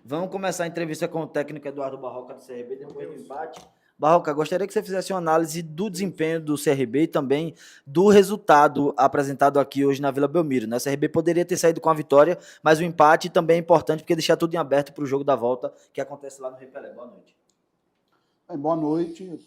Vamos começar a entrevista com o técnico Eduardo Barroca do CRB, depois do empate. Barroca, gostaria que você fizesse uma análise do desempenho do CRB e também do resultado apresentado aqui hoje na Vila Belmiro, né? O CRB poderia ter saído com a vitória, mas o empate também é importante porque deixar tudo em aberto para o jogo da volta que acontece lá no Rei Pelé. Boa noite. Boa noite.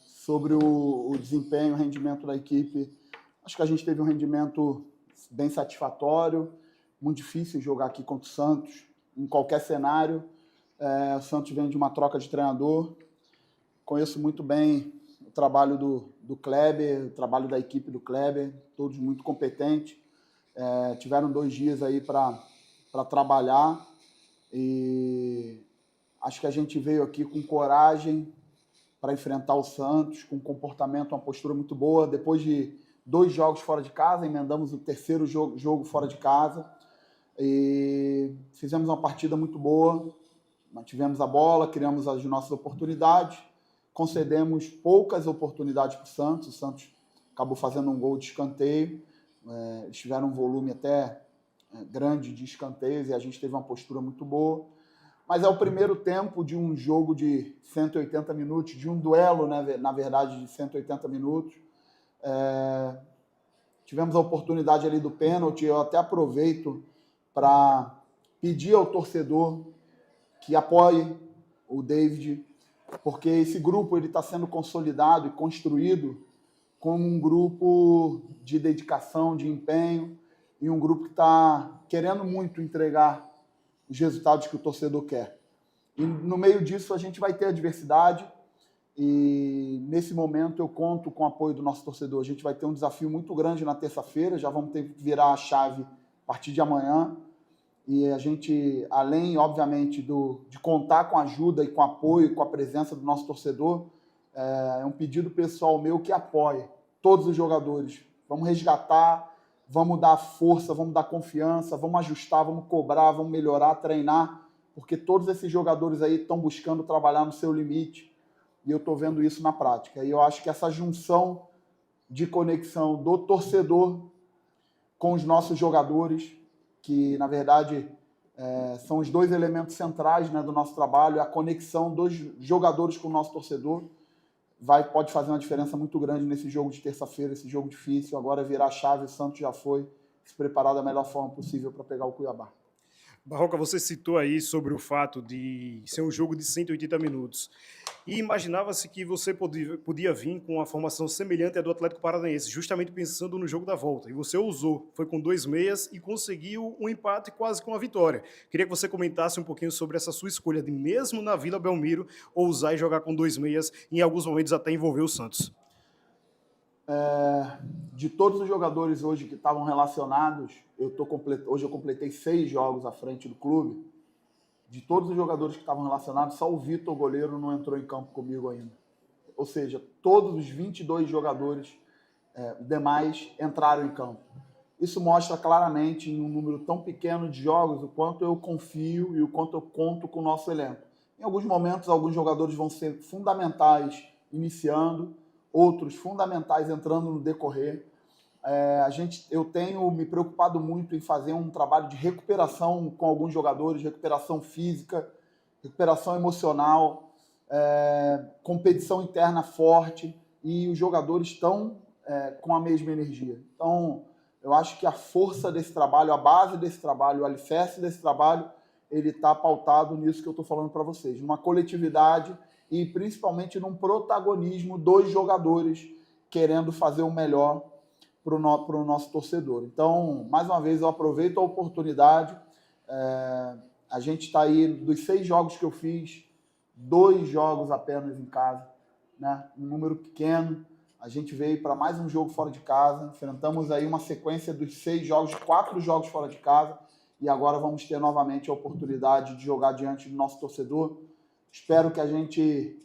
Sobre o desempenho, o rendimento da equipe, acho que a gente teve um rendimento bem satisfatório, muito difícil jogar aqui contra o Santos, em qualquer cenário. O Santos vem de uma troca de treinador, conheço muito bem o trabalho do Kleber, o trabalho da equipe do Kleber, todos muito competentes. Tiveram 2 dias aí para trabalhar e acho que a gente veio aqui com coragem para enfrentar o Santos, com um comportamento, uma postura muito boa. Depois de 2 jogos fora de casa, emendamos o 3º jogo fora de casa e fizemos uma partida muito boa. Mantivemos a bola, criamos as nossas oportunidades, concedemos poucas oportunidades para o Santos. O Santos acabou fazendo um gol de escanteio. Eles tiveram um volume até grande de escanteios e a gente teve uma postura muito boa. Mas é o primeiro tempo de um jogo de 180 minutos, de um duelo, né, na verdade, de 180 minutos. Tivemos a oportunidade ali do pênalti. Eu até aproveito para pedir ao torcedor que apoie o David, porque esse grupo está sendo consolidado e construído como um grupo de dedicação, de empenho, e um grupo que está querendo muito entregar os resultados que o torcedor quer. E no meio disso a gente vai ter adversidade e nesse momento eu conto com o apoio do nosso torcedor. A gente vai ter um desafio muito grande na terça-feira, já vamos ter que virar a chave a partir de amanhã e a gente, além, obviamente, de contar com a ajuda e com o apoio e com a presença do nosso torcedor, é um pedido pessoal meu que apoie todos os jogadores. Vamos resgatar, vamos dar força, vamos dar confiança, vamos ajustar, vamos cobrar, vamos melhorar, treinar, porque todos esses jogadores aí estão buscando trabalhar no seu limite e eu estou vendo isso na prática. E eu acho que essa junção de conexão do torcedor com os nossos jogadores, que na verdade são os 2 elementos centrais, né, do nosso trabalho, a conexão dos jogadores com o nosso torcedor, pode fazer uma diferença muito grande nesse jogo de terça-feira, esse jogo difícil. Agora virar a chave, o Santos já foi se preparar da melhor forma possível para pegar o Cuiabá. Barroca, você citou aí sobre o fato de ser um jogo de 180 minutos. E imaginava-se que você podia vir com uma formação semelhante à do Atlético Paranaense, justamente pensando no jogo da volta. E você ousou, foi com 2 meias e conseguiu um empate quase com uma vitória. Queria que você comentasse um pouquinho sobre essa sua escolha de, mesmo na Vila Belmiro, ousar e jogar com 2 meias e em alguns momentos até envolver o Santos. De todos os jogadores hoje que estavam relacionados, hoje eu completei 6 jogos à frente do clube. De todos os jogadores que estavam relacionados, só o Vitor, goleiro, não entrou em campo comigo ainda. Ou seja, todos os 22 jogadores demais entraram em campo. Isso mostra claramente, em um número tão pequeno de jogos, o quanto eu confio e o quanto eu conto com o nosso elenco. Em alguns momentos, alguns jogadores vão ser fundamentais iniciando, outros fundamentais entrando no decorrer. Eu tenho me preocupado muito em fazer um trabalho de recuperação com alguns jogadores, recuperação física, recuperação emocional, competição interna forte, e os jogadores estão com a mesma energia. Então, eu acho que a força desse trabalho, a base desse trabalho, o alicerce desse trabalho, ele está pautado nisso que eu estou falando para vocês, numa coletividade e principalmente num protagonismo dos jogadores querendo fazer o melhor para o nosso torcedor. Então, mais uma vez, eu aproveito a oportunidade. A gente está aí, dos 6 jogos que eu fiz, 2 jogos apenas em casa, né? Um número pequeno. A gente veio para mais um jogo fora de casa, enfrentamos aí uma sequência dos 6 jogos, 4 jogos fora de casa, e agora vamos ter novamente a oportunidade de jogar diante do nosso torcedor. Espero que a gente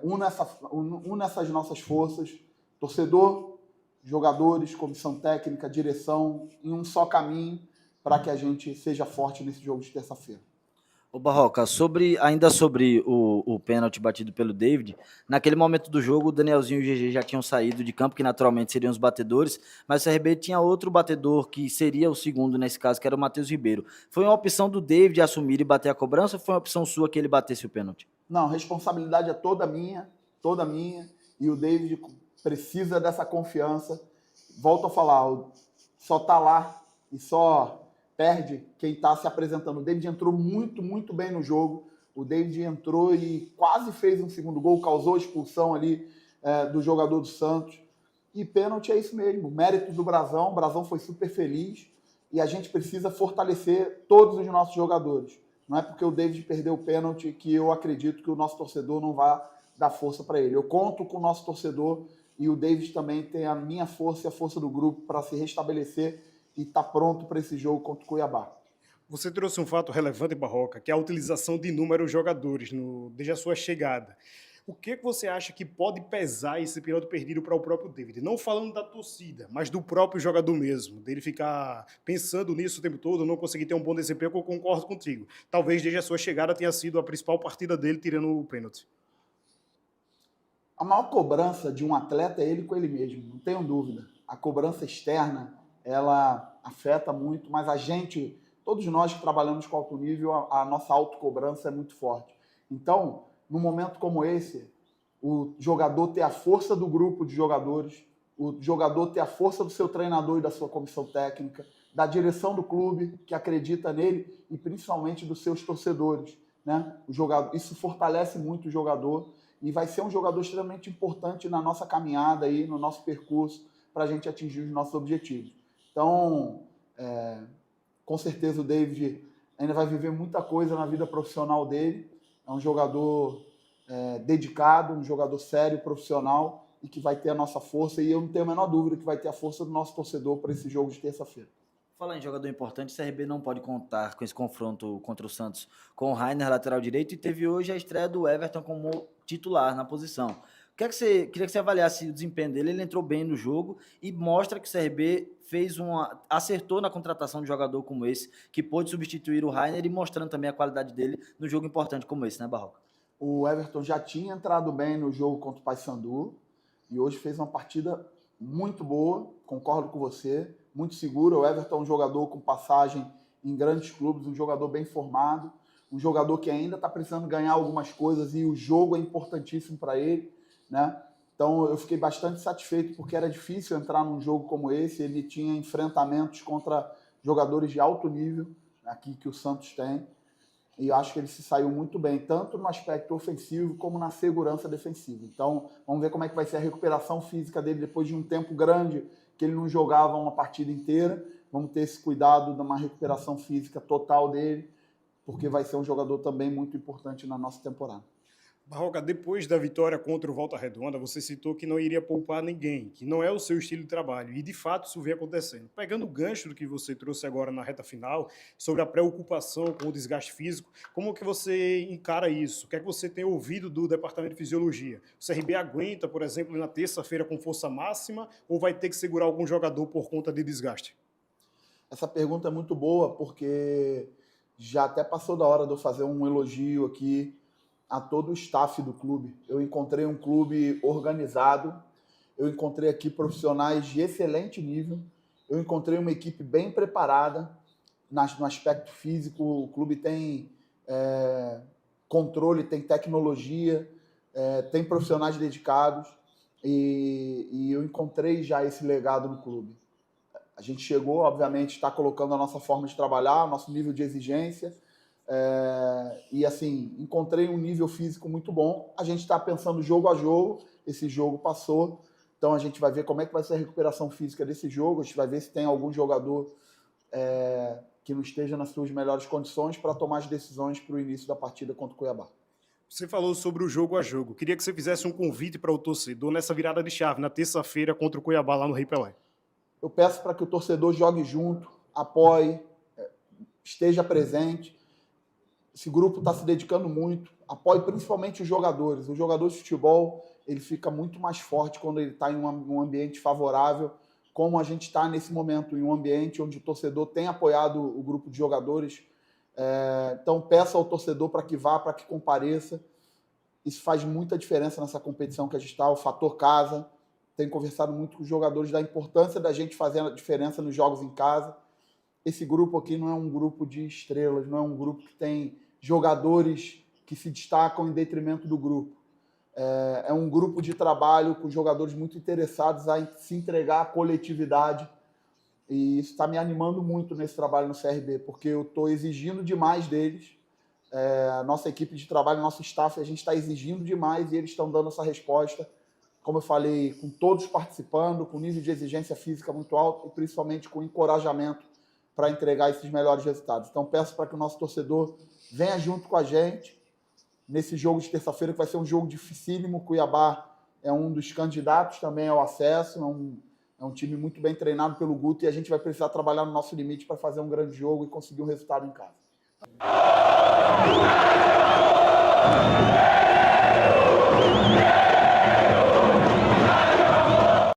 una essas nossas forças, torcedor, jogadores, comissão técnica, direção, em um só caminho, para que a gente seja forte nesse jogo de terça-feira. Ô Barroca, ainda sobre o pênalti batido pelo David, naquele momento do jogo o Danielzinho e o GG já tinham saído de campo, que naturalmente seriam os batedores, mas o CRB tinha outro batedor que seria o segundo nesse caso, que era o Matheus Ribeiro. Foi uma opção do David assumir e bater a cobrança ou foi uma opção sua que ele batesse o pênalti? Não, a responsabilidade é toda minha, e o David precisa dessa confiança. Volto a falar, só tá lá e só perde quem está se apresentando. O David entrou muito, muito bem no jogo. O David entrou e quase fez um segundo gol, causou expulsão ali do jogador do Santos. E pênalti é isso mesmo, mérito do Brazão. O Brazão foi super feliz e a gente precisa fortalecer todos os nossos jogadores. Não é porque o David perdeu o pênalti que eu acredito que o nosso torcedor não vai dar força para ele. Eu conto com o nosso torcedor e o David também tem a minha força e a força do grupo para se restabelecer e está pronto para esse jogo contra o Cuiabá. Você trouxe um fato relevante, Barroca, que é a utilização de inúmeros jogadores desde a sua chegada. O que você acha que pode pesar esse pênalti perdido para o próprio David? Não falando da torcida, mas do próprio jogador mesmo, dele ficar pensando nisso o tempo todo, não conseguir ter um bom desempenho, que eu concordo contigo. Talvez desde a sua chegada tenha sido a principal partida dele tirando o pênalti. A maior cobrança de um atleta é ele com ele mesmo, não tenho dúvida. A cobrança externa, ela afeta muito, mas a gente, todos nós que trabalhamos com alto nível, a nossa autocobrança é muito forte. Então, num momento como esse, o jogador ter a força do grupo de jogadores, o jogador ter a força do seu treinador e da sua comissão técnica, da direção do clube que acredita nele e principalmente dos seus torcedores, né? Isso fortalece muito o jogador e vai ser um jogador extremamente importante na nossa caminhada aí, no nosso percurso, para a gente atingir os nossos objetivos. Então, com certeza o David ainda vai viver muita coisa na vida profissional dele. É um jogador dedicado, um jogador sério, profissional e que vai ter a nossa força. E eu não tenho a menor dúvida que vai ter a força do nosso torcedor para esse jogo de terça-feira. Falar em jogador importante, o CRB não pode contar com esse confronto contra o Santos com o Rainer, lateral direito, e teve hoje a estreia do Everton como titular na posição. Queria que você avaliasse o desempenho dele. Ele entrou bem no jogo e mostra que o CRB acertou na contratação de um jogador como esse, que pôde substituir o Rainer e mostrando também a qualidade dele no jogo importante como esse, né, Barroca? O Everton já tinha entrado bem no jogo contra o Paysandu e hoje fez uma partida muito boa, concordo com você, muito segura. O Everton é um jogador com passagem em grandes clubes, um jogador bem formado, um jogador que ainda está precisando ganhar algumas coisas e o jogo é importantíssimo para ele, né? Então eu fiquei bastante satisfeito porque era difícil entrar num jogo como esse. Ele tinha enfrentamentos contra jogadores de alto nível, aqui que o Santos tem, e eu acho que ele se saiu muito bem, tanto no aspecto ofensivo como na segurança defensiva. Então vamos ver como é que vai ser a recuperação física dele depois de um tempo grande que ele não jogava uma partida inteira. Vamos ter esse cuidado de uma recuperação física total dele, porque vai ser um jogador também muito importante na nossa temporada. Barroca, depois da vitória contra o Volta Redonda, você citou que não iria poupar ninguém, que não é o seu estilo de trabalho, e de fato isso vem acontecendo. Pegando o gancho do que você trouxe agora na reta final, sobre a preocupação com o desgaste físico, como que você encara isso? O que é que você tem ouvido do Departamento de Fisiologia? O CRB aguenta, por exemplo, na terça-feira com força máxima, ou vai ter que segurar algum jogador por conta de desgaste? Essa pergunta é muito boa, porque já até passou da hora de eu fazer um elogio aqui a todo o staff do clube. Eu encontrei um clube organizado, eu encontrei aqui profissionais de excelente nível, eu encontrei uma equipe bem preparada no aspecto físico. O clube tem controle, tem tecnologia, tem profissionais dedicados e eu encontrei já esse legado no clube. A gente chegou, obviamente, está colocando a nossa forma de trabalhar, o nosso nível de exigência, e assim, encontrei um nível físico muito bom. A gente está pensando jogo a jogo, esse jogo passou, então a gente vai ver como é que vai ser a recuperação física desse jogo, a gente vai ver se tem algum jogador que não esteja nas suas melhores condições para tomar as decisões para o início da partida contra o Cuiabá. Você falou sobre o jogo a jogo. Queria que você fizesse um convite para o torcedor nessa virada de chave, na terça-feira contra o Cuiabá, lá no Rei Pelé. Eu peço para que o torcedor jogue junto, apoie, esteja presente. Esse grupo está se dedicando muito, apoie principalmente os jogadores. O jogador de futebol, ele fica muito mais forte quando ele está em um ambiente favorável, como a gente está nesse momento, em um ambiente onde o torcedor tem apoiado o grupo de jogadores Então, peço ao torcedor para que vá, para que compareça. Isso faz muita diferença nessa competição que a gente está, o fator casa. Tenho conversado muito com os jogadores da importância da gente fazer a diferença nos jogos em casa. Esse grupo aqui não é um grupo de estrelas, não é um grupo que tem jogadores que se destacam em detrimento do grupo. É um grupo de trabalho com jogadores muito interessados a se entregar à coletividade. E isso está me animando muito nesse trabalho no CRB, porque eu estou exigindo demais deles. A nossa equipe de trabalho, nosso staff, a gente está exigindo demais e eles estão dando essa resposta. Como eu falei, com todos participando, com nível de exigência física muito alto e principalmente com encorajamento para entregar esses melhores resultados. Então, peço para que o nosso torcedor venha junto com a gente nesse jogo de terça-feira, que vai ser um jogo dificílimo. O Cuiabá é um dos candidatos também ao acesso, é um time muito bem treinado pelo Guto e a gente vai precisar trabalhar no nosso limite para fazer um grande jogo e conseguir um resultado em casa.